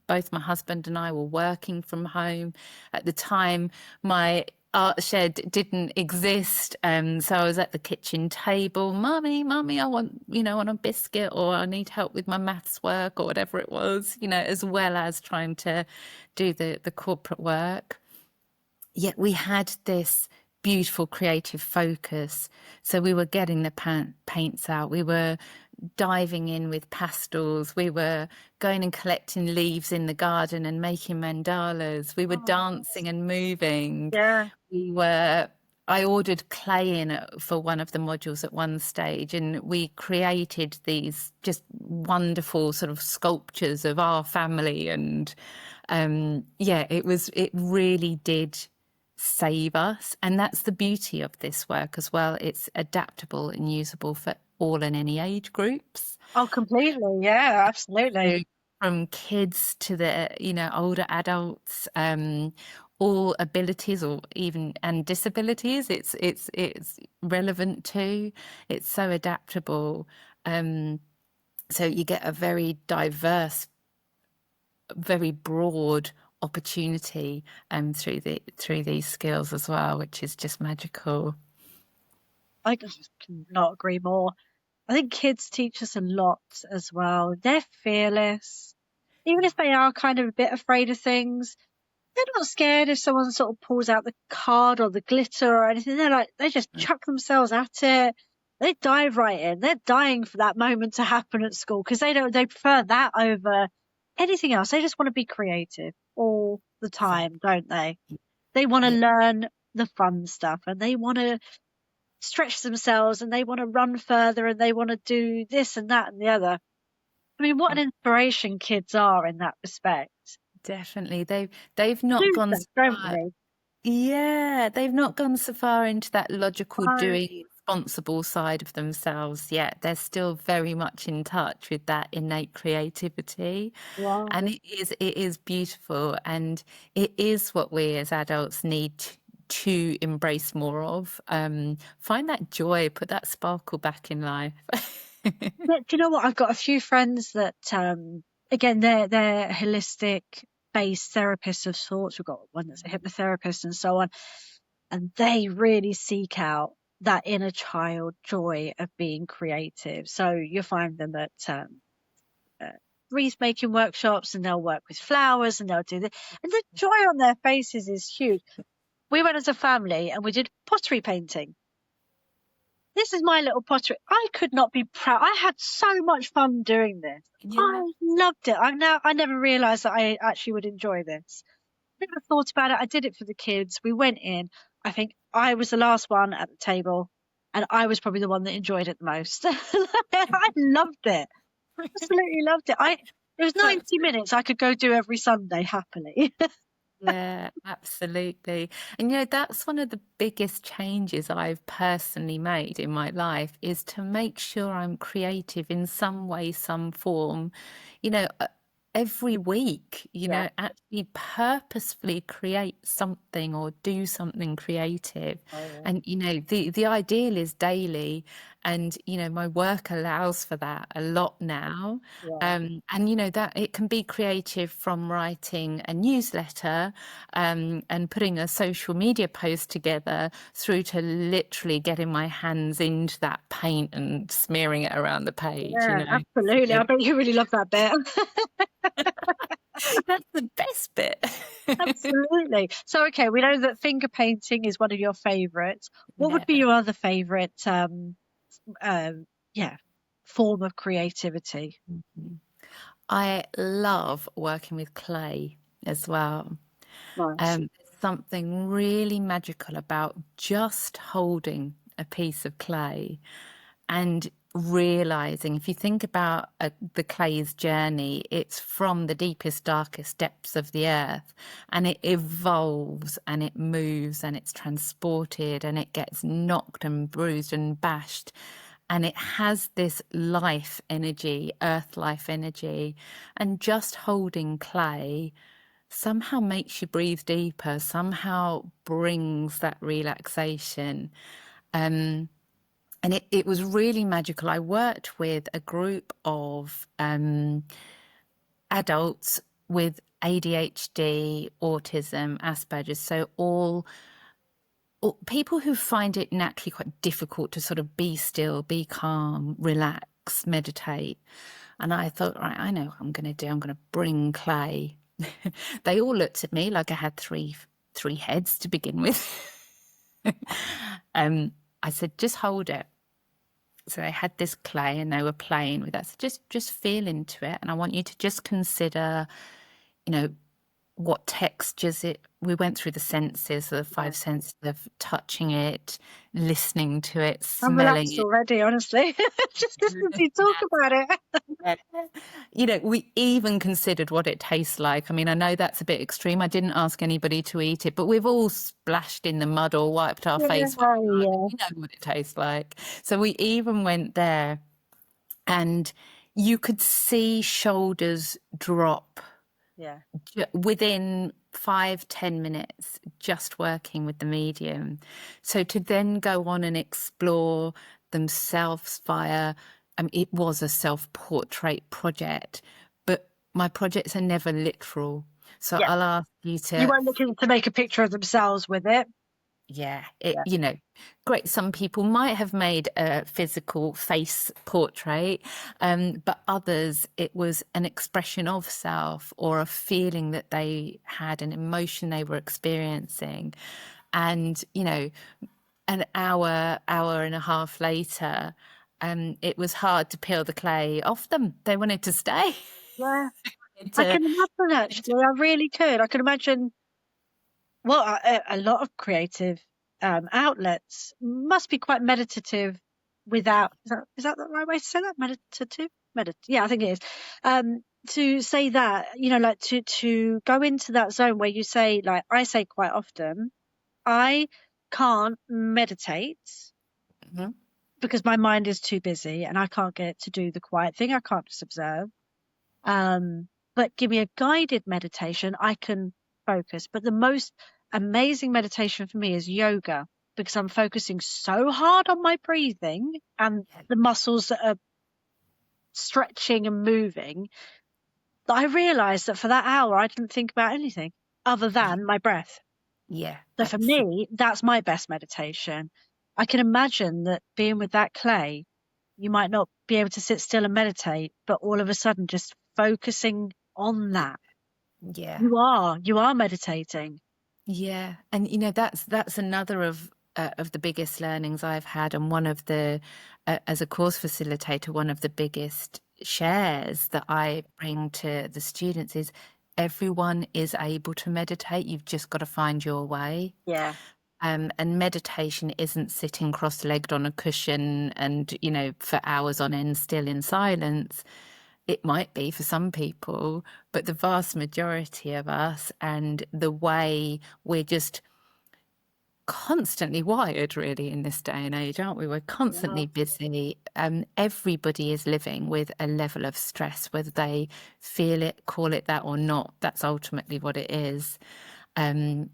Both my husband and I were working from home. At the time, my art shed didn't exist, so I was at the kitchen table, Mummy, I want, on a biscuit, or I need help with my maths work, or whatever it was, as well as trying to do the corporate work. Yet we had this beautiful creative focus. So we were getting the paints out. We were diving in with pastels. We were going and collecting leaves in the garden and making mandalas. We were Oh, dancing and moving. yeah. We were. I ordered clay in for one of the modules at one stage, and we created these just wonderful sort of sculptures of our family. And it really did save us. And that's the beauty of this work as well. It's adaptable and usable for all and any age groups. Oh, completely. Yeah, absolutely. So from kids to the, older adults, all abilities or even and disabilities, it's relevant to. It's so adaptable. So you get a very diverse, very broad opportunity through these skills as well, which is just magical. I just cannot agree more. I think kids teach us a lot as well. They're fearless. Even if they are kind of a bit afraid of things, they're not scared if someone sort of pulls out the card or the glitter or anything. They just chuck themselves at it. They dive right in. They're dying for that moment to happen at school because they prefer that over anything else. They just want to be creative all the time, don't they? They want to Yeah, learn the fun stuff and they want to stretch themselves and they want to run further and they want to do this and that and the other. I mean, what an inspiration kids are in that respect. definitely. They've not Lose gone that, so don't far. they? Yeah, they've not gone so far into that logical Oh, doing responsible side of themselves yet. They're still very much in touch with that innate creativity. wow. And it is beautiful, and it is what we as adults need to embrace more of. Find that joy, put that sparkle back in life. Yeah, do you know what? I've got a few friends that, again, they're holistic based therapists of sorts. We've got one that's a hypnotherapist and so on, and they really seek out that inner child joy of being creative. So you'll find them at wreath making workshops, and they'll work with flowers, and they'll do this, and the joy on their faces is huge. We went as a family and we did pottery painting. This is my little pottery. I could not be proud. I had so much fun doing this. Yeah. I loved it. I never realized that I actually would enjoy this. Never thought about it. I did it for the kids. We went in. I think I was the last one at the table, and I was probably the one that enjoyed it the most. I loved it. Absolutely loved it. It was 90 minutes I could go do every Sunday happily. Yeah, absolutely. And that's one of the biggest changes I've personally made in my life, is to make sure I'm creative in some way, some form, you know, uh, every week, Yeah. actually purposefully create something or do something creative. Oh, And, the ideal is daily. And, my work allows for that a lot now. yeah. And that it can be creative, from writing a newsletter, and putting a social media post together, through to literally getting my hands into that paint and smearing it around the page, Yeah, absolutely. So I bet you really love that bit. that's the best bit. Absolutely. So, okay, we know that finger painting is one of your favorites. What would be Yeah. your other favorite, yeah, form of creativity? I love working with clay as well. Nice. There's something really magical about just holding a piece of clay and realizing, if you think about the clay's journey, it's from the deepest, darkest depths of the earth, and it evolves and it moves and it's transported and it gets knocked and bruised and bashed. And it has this life energy, earth life energy, and just holding clay somehow makes you breathe deeper, somehow brings that relaxation. And it was really magical. I worked with a group of adults with ADHD, autism, Asperger's, so all people who find it naturally quite difficult to sort of be still, be calm, relax, meditate. And I thought, right, I know what I'm going to do. I'm going to bring clay. They all looked at me like I had three heads to begin with. I said, just hold it. So they had this clay and they were playing with that. So just feel into it. And I want you to just consider, you know, what textures it. We went through the senses, the five senses of touching it, listening to it, I'm smelling relaxed it. already, honestly. Just listening to you talk about it. You know, we even considered what it tastes like. I mean, I know that's a bit extreme. I didn't ask anybody to eat it, but we've all splashed in the mud or wiped our face with Yeah, mud. yeah, We know what it tastes like. So we even went there, and you could see shoulders drop yeah, within 5-10 minutes just working with the medium. So to then go on and explore themselves via, it was a self-portrait project, but my projects are never literal. So yeah. I'll ask you You to, weren't looking to make a picture of themselves with it. yeah, Yeah, you know, great. Some people might have made a physical face portrait, but others, it was an expression of self or a feeling that they had, an emotion they were experiencing. And, you know, an hour and a half later, it was hard to peel the clay off them. They wanted to stay. yeah. I to, can imagine, actually. I really could. I can imagine. Well, a lot of creative outlets must be quite meditative without, is that the right way to say that? Meditative? Yeah, I think it is. To say that, like to go into that zone where you say, like I say quite often, I can't meditate Mhm. because my mind is too busy and I can't get it to do the quiet thing. I can't just observe. But give me a guided meditation, I can focus. But the most amazing meditation for me is yoga because I'm focusing so hard on my breathing and the muscles that are stretching and moving that I realized that for that hour, I didn't think about anything other than my breath. Yeah, So for absolutely. me, that's my best meditation. I can imagine that being with that clay, you might not be able to sit still and meditate, but all of a sudden just focusing on that. Yeah. You are meditating. Yeah, and that's another of the biggest learnings I've had, and one of the as a course facilitator, one of the biggest shares that I bring to the students is everyone is able to meditate. You've just got to find your way. Yeah. And meditation isn't sitting cross-legged on a cushion and, for hours on end still in silence. It might be for some people, but the vast majority of us and the way we're just constantly wired really in this day and age, aren't we? We're Yeah. constantly busy. Everybody is living with a level of stress, whether they feel it, call it that or not. That's ultimately what it is. And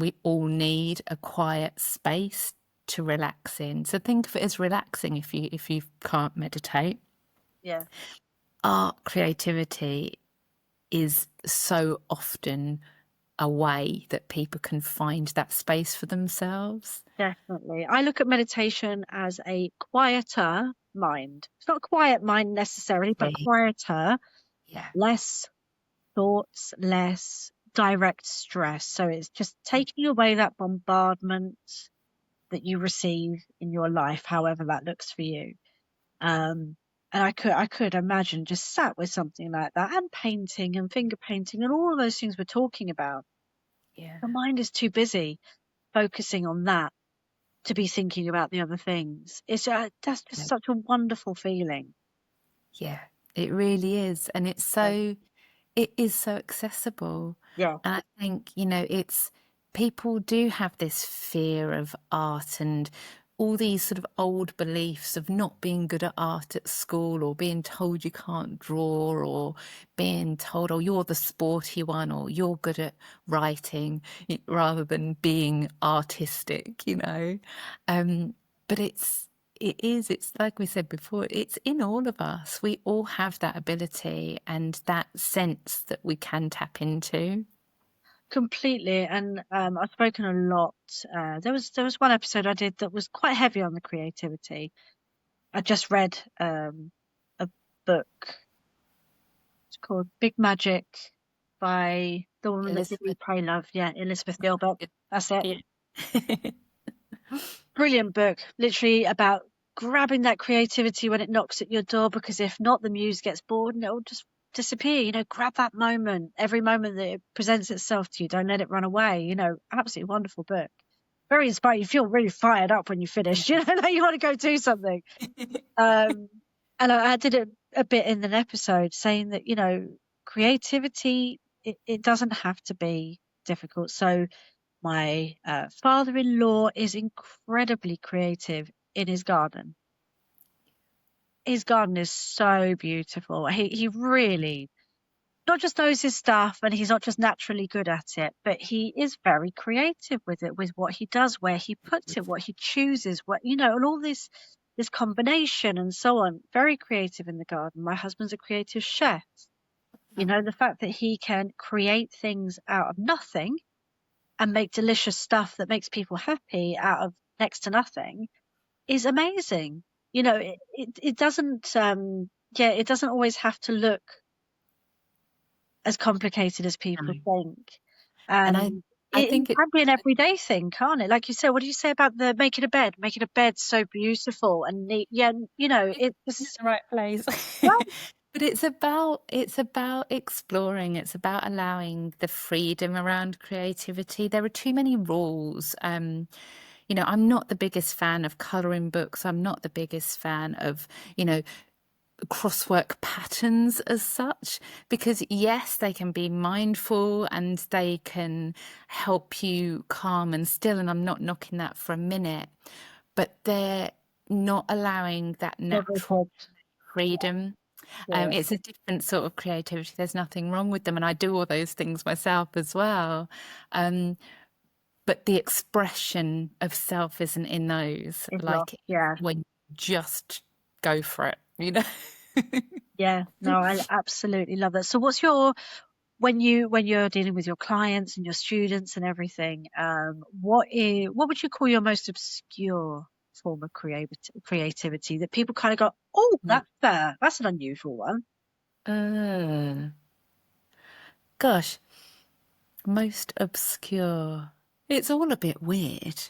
we all need a quiet space to relax in. So think of it as relaxing if you can't meditate. Yeah. Art, creativity is so often a way that people can find that space for themselves. Definitely. I look at meditation as a quieter mind. It's not a quiet mind necessarily, but Okay. quieter, Yeah. less thoughts, less direct stress. So it's just taking away that bombardment that you receive in your life, however that looks for you. And I could imagine just sat with something like that and painting and finger painting and all of those things we're talking about. Yeah. The mind is too busy focusing on that to be thinking about the other things. It's that's just such a wonderful feeling. Yeah, it really is. And it is so accessible. Yeah. And I think, it's people do have this fear of art and all these sort of old beliefs of not being good at art at school, or being told you can't draw, or being told, oh, you're the sporty one, or you're good at writing, rather than being artistic. But it's like we said before, it's in all of us. We all have that ability and that sense that we can tap into. Completely. And I've spoken a lot. There was one episode I did that was quite heavy on the creativity. I just read a book. It's called Big Magic by the woman that did Elizabeth. Eat, Pray, Love. Yeah, Elizabeth Gilbert. That's it. Yeah. Brilliant book. Literally about grabbing that creativity when it knocks at your door, because if not, the muse gets bored and it'll just disappear. Grab that moment, every moment that it presents itself to you. Don't let it run away. Absolutely wonderful book. Very inspiring. You feel really fired up when you finish. Like you want to go do something. Um, and I did a bit in an episode saying that, creativity, it doesn't have to be difficult. So my father-in-law is incredibly creative in his garden. His garden is so beautiful. He really not just knows his stuff, and he's not just naturally good at it, but he is very creative with it, with what he does, where he puts it, what he chooses, and all this combination and so on. Very creative in the garden. My husband's a creative chef. The fact that he can create things out of nothing and make delicious stuff that makes people happy out of next to nothing is amazing. It doesn't it doesn't always have to look as complicated as people No. think. And I, And I it think it's can be an everyday thing, can't it? Like you said, what do you say about the making a bed? Making a bed so beautiful and neat. Yeah, it in just the right place. well, But it's about exploring. It's about allowing the freedom around creativity. There are too many rules. I'm not the biggest fan of colouring books. I'm not the biggest fan of, crosswork patterns as such, because yes, they can be mindful and they can help you calm and still, and I'm not knocking that for a minute, but they're not allowing that natural livelihood. freedom. Yeah, It's a different sort of creativity. There's nothing wrong with them, and I do all those things myself as well. Um, but the expression of self isn't in those, it's lost. like it is Yeah, when you just go for it. yeah. No, I absolutely love that. So, what's your when you're dealing with your clients and your students and everything, what would you call your most obscure form of creativity that people kind of go, oh, that's an unusual one. Uh, gosh, most obscure. It's all a bit weird.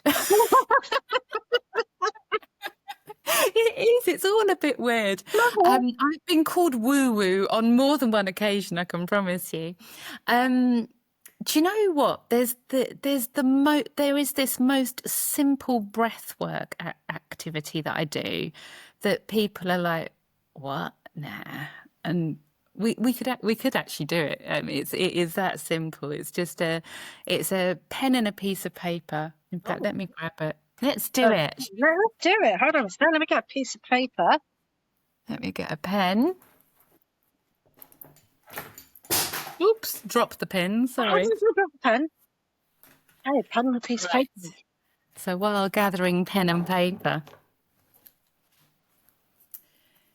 It is. It's all a bit weird. Love I've been called woo-woo on more than one occasion, I can promise you. Um, do you know what? There is this most simple breath work activity that I do that people are like, what? Nah. And we could actually do it. It is that simple. It's a pen and a piece of paper. In fact, it. let me grab it. Let's do it. Let's do it. Hold on a second. Let me get a piece of paper. Let me get a pen. Oops, dropped the pen. How Sorry. do you grab a pen? Hey, pen and a piece of Right. paper. So while gathering pen and paper,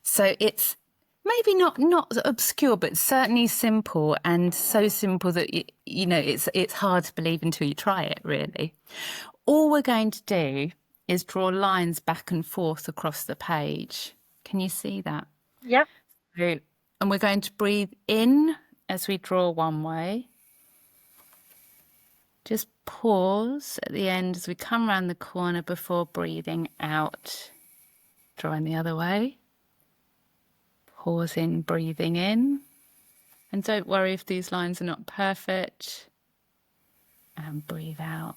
so it's maybe not obscure, but certainly simple, and so simple that it's hard to believe until you try it. Really, all we're going to do is draw lines back and forth across the page. Can you see that? Yep. So, and we're going to breathe in as we draw one way. Just pause at the end as we come around the corner before breathing out, drawing the other way. Pause in, breathing in. And don't worry if these lines are not perfect. And breathe out.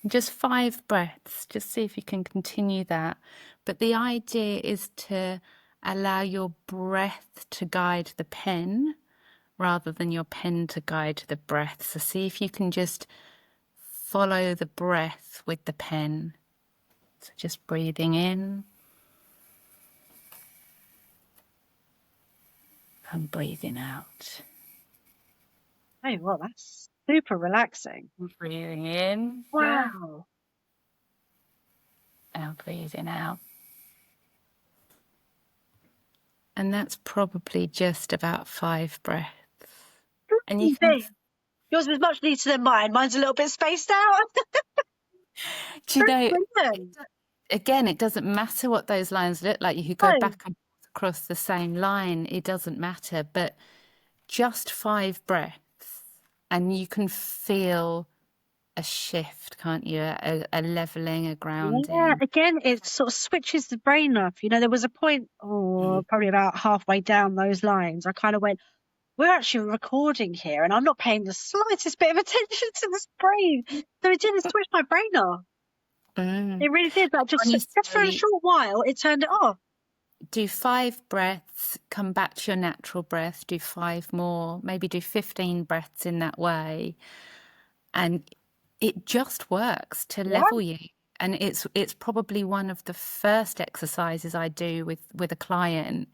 Just 5 breaths. Just see if you can continue that. But the idea is to allow your breath to guide the pen rather than your pen to guide the breath. So see if you can just follow the breath with the pen. So just breathing in and breathing out. Oh, well, that's super relaxing. Breathing in. Yeah. Wow. And breathing out. And that's probably just about 5 breaths. And you can, Yours was much neater than mine. Mine's a little bit spaced out. do you know, Brilliant. again, it doesn't matter what those lines look like. You could go Oh, back and across the same line. It doesn't matter. But just 5 breaths and you can feel a shift, can't you? A leveling, a yeah. grounding. Again, it sort of switches the brain off. You know, there was a point, probably about halfway down those lines, I kind of went, we're actually recording here and I'm not paying the slightest bit of attention to this brain. So it didn't switch my brain off. Mm. It really did. Like just for a Honestly, short while, it turned it off. do 5 breaths, come back to your natural breath, do 5 more, maybe do 15 breaths in that way. And it just works to Yeah. level you. And it's probably one of the first exercises I do with a client,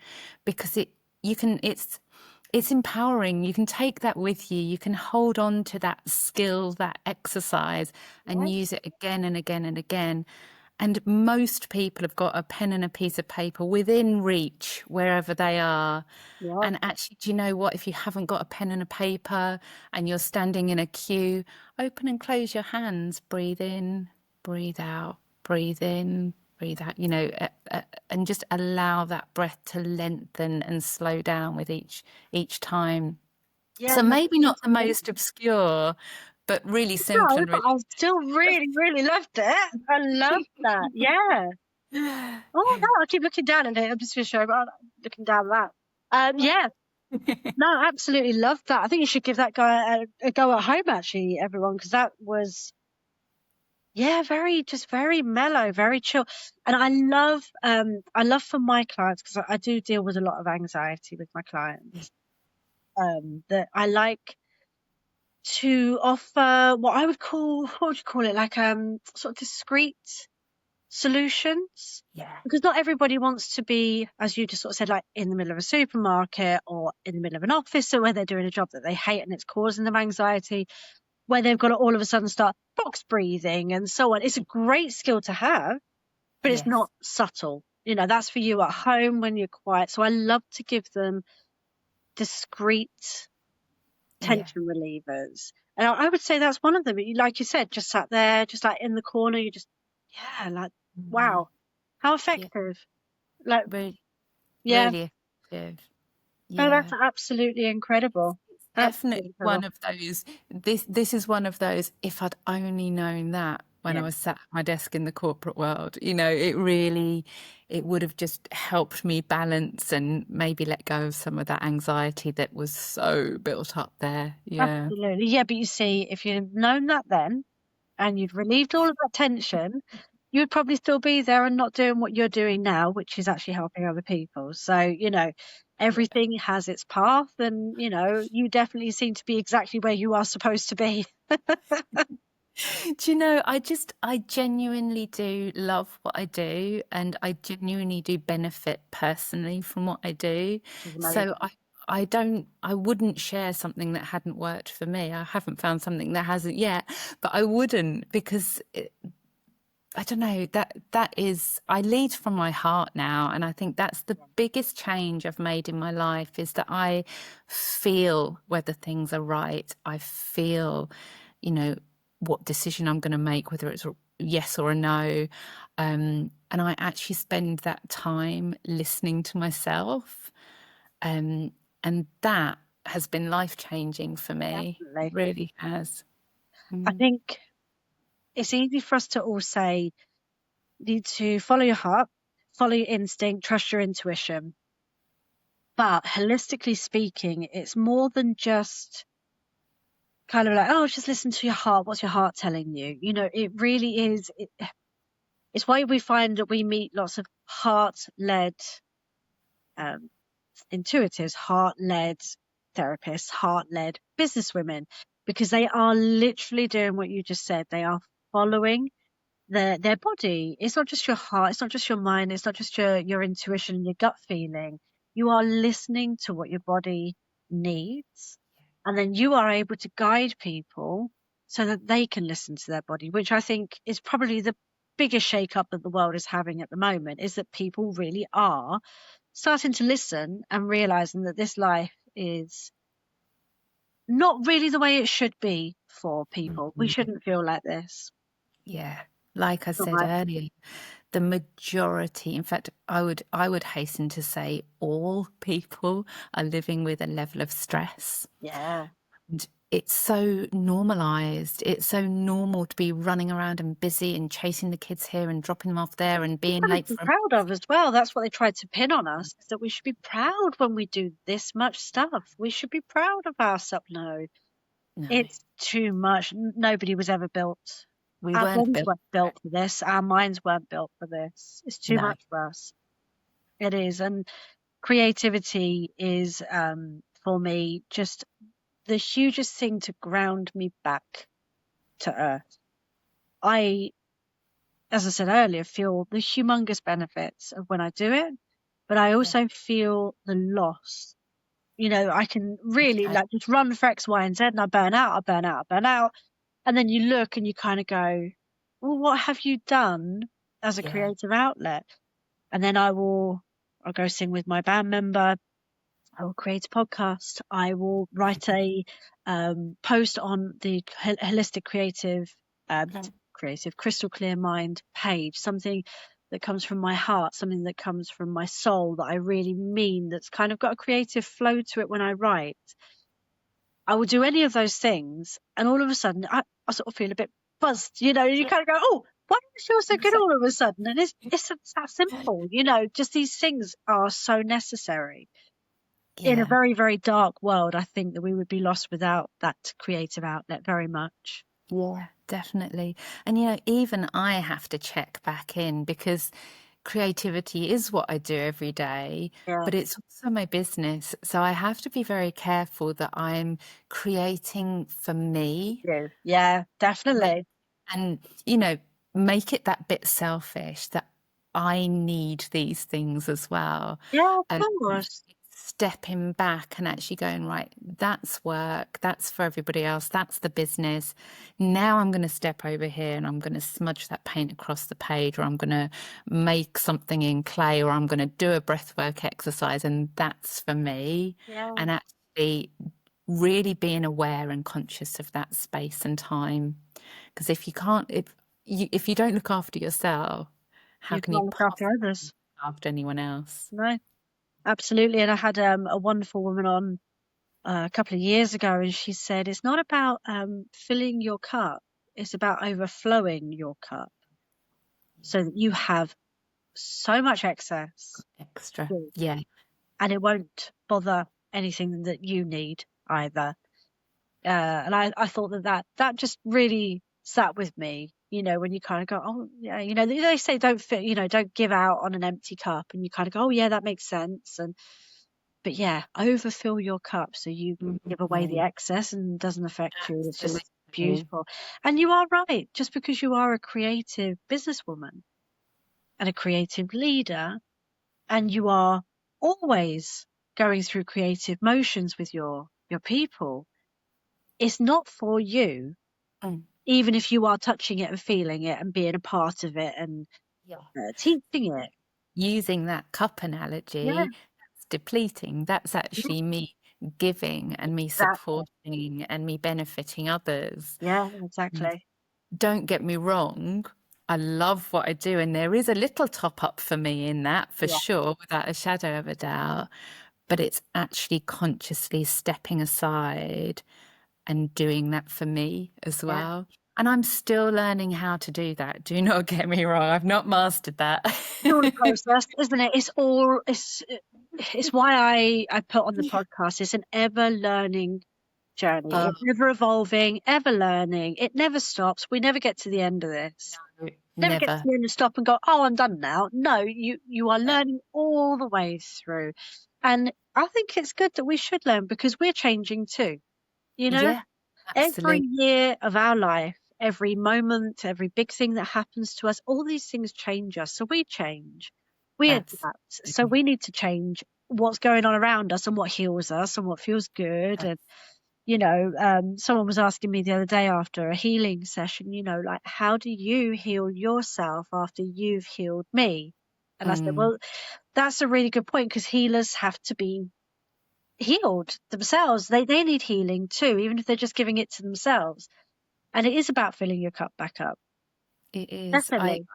because it's empowering. You can take that with you. You can hold on to that skill, that exercise, and use it again and again and again. And most people have got a pen and a piece of paper within reach wherever they are. Yeah. And actually, do you know what? If you haven't got a pen and a paper and you're standing in a queue, open and close your hands, breathe in, breathe out, breathe in, breathe out, and just allow that breath to lengthen and slow down with each time. Yeah. So No, maybe not the most obscure, but really simple and but I still really, really loved it. I loved that. Yeah. really. Oh no, I keep looking down at it. I'm just sure about looking down at that. Yeah. No, absolutely loved that. I think you should give that guy a go at home, actually, everyone, because that was, yeah, very mellow, very chill. And I love for my clients, because I do deal with a lot of anxiety with my clients, that I like to offer what I would call, what would you call it? Like, sort of discreet solutions. Yeah. Because not everybody wants to be, as you just sort of said, like in the middle of a supermarket or in the middle of an office, or where they're doing a job that they hate and it's causing them anxiety, where they've got to all of a sudden start box breathing and so on. It's a great skill to have, but it's Yes. not subtle. You know, that's for you at home when you're quiet. So I love to give them discreet tension relievers. And I would say that's one of them. Like you said, just sat there, just like in the corner, you just, yeah, like, wow, how Yeah. effective. Like, Really, yeah, really effective. no, Yeah. that's absolutely incredible. Absolutely Definitely one incredible. of those. This is one of those. If I'd only known that when I Yeah, was sat at my desk in the corporate world, it would have just helped me balance and maybe let go of some of that anxiety that was so built up there. Yeah. absolutely. Yeah, but you see, if you'd known that then and you'd relieved all of that tension, you would probably still be there and not doing what you're doing now, which is actually helping other people. So, everything has its path, and, you definitely seem to be exactly where you are supposed to be. Do you know, I genuinely do love what I do, and I genuinely do benefit personally from what I do. Which is amazing. So I wouldn't share something that hadn't worked for me. I haven't found something that hasn't yet, but I wouldn't, because I don't know, that is, I lead from my heart now. And I think that's the biggest change I've made in my life, is that I feel whether things are right. I feel, what decision I'm going to make, whether it's a yes or a no. And I actually spend that time listening to myself. And that has been life changing for me. It Definitely. really has. I think it's easy for us to all say, need to follow your heart, follow your instinct, trust your intuition. But holistically speaking, it's more than just kind of like, oh, just listen to your heart. What's your heart telling you? You know, it really is. It's why we find that we meet lots of heart-led um, intuitives, heart-led therapists, heart-led businesswomen, because they are literally doing what you just said. They are following their body. It's not just your heart, it's not just your mind, it's not just your intuition, your gut feeling. You are listening to what your body needs, and then you are able to guide people so that they can listen to their body, which I think is probably the biggest shake up that the world is having at the moment, is that people really are starting to listen and realizing that this life is not really the way it should be for people. We Mhm. shouldn't feel like this. Yeah, like I Not said right. earlier, the majority, in fact, I would hasten to say all people are living with a level of stress. Yeah. And it's so normalized. It's so normal to be running around and busy and chasing the kids here and dropping them off there and being Something late to be for proud of as well. That's what they tried to pin on us, is that we should be proud when we do this much stuff. We should be proud of ourselves. No, no, it's too much. Nobody was ever built. we Our weren't bodies built weren't for it. built for this. Our minds weren't built for this. It's too No, much for us. It is. And creativity is, for me, just the hugest thing to ground me back to earth. I, as I said earlier, feel the humongous benefits of when I do it, but I yeah, also feel the loss. You know, I can really okay, like just run for X, Y, and Z, and I burn out, I burn out, I burn out. And then you look and you kind of go, well, what have you done as a yeah, creative outlet? And then I'll go sing with my band member. I will create a podcast. I will write a post on the holistic mm, creative crystal clear mind page, something that comes from my heart, something that comes from my soul that I really mean, that's kind of got a creative flow to it when I write. I will do any of those things, and all of a sudden I sort of feel a bit buzzed, you know, you yeah, kind of go, oh, why do I feel so good exactly. all of a sudden? And it's that simple, you know, just these things are so necessary in a Yeah. very, very dark world. I think that we would be lost without that creative outlet very much. Yeah, definitely. And even I have to check back in because creativity is what I do every day, Yeah. but it's also my business. So I have to be very careful that I'm creating for me. Yeah. Yeah, Make, definitely. and, make it that bit selfish that I need these things as well. Yeah, of And course. stepping back and actually going, right, that's work, that's for everybody else, that's the business. Now I'm going to step over here and I'm going to smudge that paint across the page, or I'm going to make something in clay, or I'm going to do a breathwork exercise, and that's for me. Yeah. And actually really being aware and conscious of that space and time. Because if you don't look after yourself, how You can you can't look after possibly others. look after anyone else? No, absolutely. And I had a wonderful woman on a couple of years ago, and she said, it's not about filling your cup, it's about overflowing your cup so that you have so much excess, Extra. good, Yeah. and it won't bother anything that you need either. And I thought that just really sat with me, you know, when you kind of go, oh, yeah, you know, they say don't fit, you know, don't give out on an empty cup. And you kind of go, oh, yeah, that makes sense. But yeah, overfill your cup so you give away the Mhm. excess and doesn't affect you. It's just Absolutely. beautiful. And you are right. Just because you are a creative businesswoman and a creative leader, and you are always going through creative motions with your people, it's not for you, Mm. even if you are touching it and feeling it and being a part of it and Yeah. teaching it. Using that cup Yeah, analogy, that's depleting. That's yeah, actually me giving and me exactly. supporting and me benefiting others. Yeah, And exactly. don't get me wrong, I love what I do, and there is a little top up for me in that for Yeah, sure, without a shadow of a doubt. But it's actually consciously stepping aside and doing that for me as yeah. well. And I'm still learning how to do that. Do not get me wrong. I've not mastered that. It's all a process, isn't it? It's why I put on the podcast. It's an ever learning journey. Oh, It's ever evolving, ever learning. It never stops. We never get to the end of this. no, Never get to never. the end and stop and go, oh, I'm done now. No, you are learning all the way through. And I think it's good that we should learn because we're changing too. You know, Yeah, every absolutely. year of our life, every moment, every big thing that happens to us, all these things change us. So we change, we adapt. So Absolutely. we need to change what's going on around us and what heals us and what feels good. And, someone was asking me the other day after a healing session, like, how do you heal yourself after you've healed me? And I said, Mm, well, that's a really good point because healers have to be healed themselves. They need healing too, even if they're just giving it to themselves. And it is about filling your cup back up. it is. Definitely.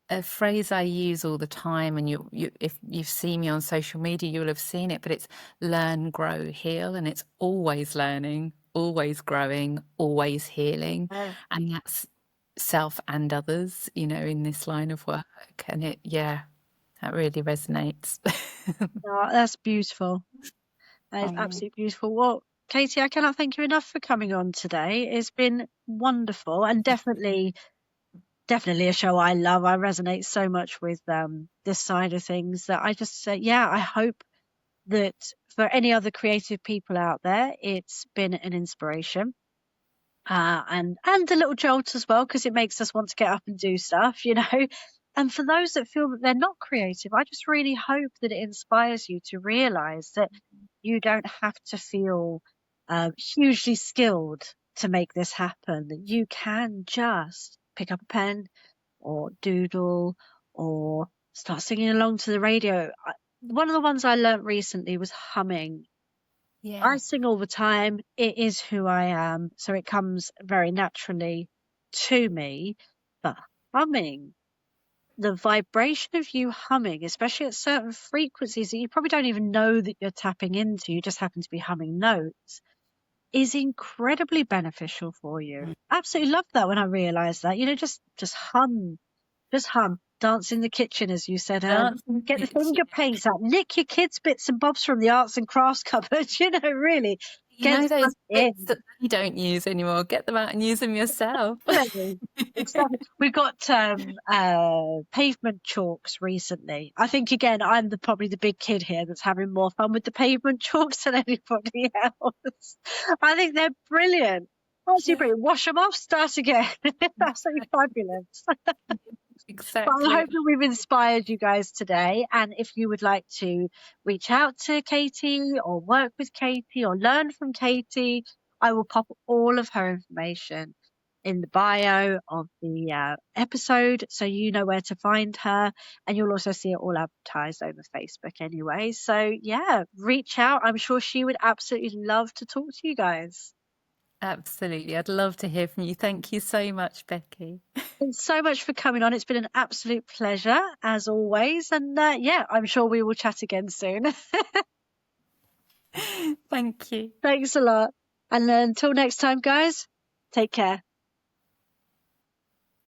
A phrase I use all the time, and if you've seen me on social media, you'll have seen it, but it's learn, grow, heal, and it's always learning, always growing, always healing. Yeah. And that's self and others, in this line of work. And that really resonates. Oh, that's beautiful. That is Oh, absolutely beautiful. Well, Katie, I cannot thank you enough for coming on today. It's been wonderful and definitely a show I love. I resonate so much with this side of things that I just say, I hope that for any other creative people out there, it's been an inspiration. And a little jolt as well, because it makes us want to get up and do stuff, And for those that feel that they're not creative, I just really hope that it inspires you to realize that you don't have to feel hugely skilled to make this happen. That you can just pick up a pen or doodle or start singing along to the radio. One of the ones I learnt recently was humming. I yeah. sing all the time. It is who I am. So it comes very naturally to me. But humming, the vibration of you humming, especially at certain frequencies that you probably don't even know that you're tapping into, you just happen to be humming notes, is incredibly beneficial for you. Absolutely loved that when I realized that. Just hum. Dance in the kitchen, as you said. Dancing Get the pitch. finger paints out. Lick your kids' bits and bobs from the arts and crafts cupboard. Really. Get Those stuck bits in. that you don't use anymore, get them out and use them yourself. Exactly. Exactly. We got pavement chalks recently. I think again I'm probably the big kid here that's having more fun with the pavement chalks than anybody else. I think they're brilliant. Absolutely Yeah, brilliant. Wash them off, start again. Absolutely exactly. fabulous. But I Exactly. hope that we've inspired you guys today. And if you would like to reach out to Katie or work with Katie or learn from Katie, I will pop all of her information in the bio of the episode so you know where to find her. And you'll also see it all advertised over Facebook anyway. So, reach out. I'm sure she would absolutely love to talk to you guys. Absolutely. I'd love to hear from you. Thank you so much, Becky. Thanks so much for coming on. It's been an absolute pleasure, as always. And I'm sure we will chat again soon. Thank you. Thanks a lot. And until next time, guys, take care.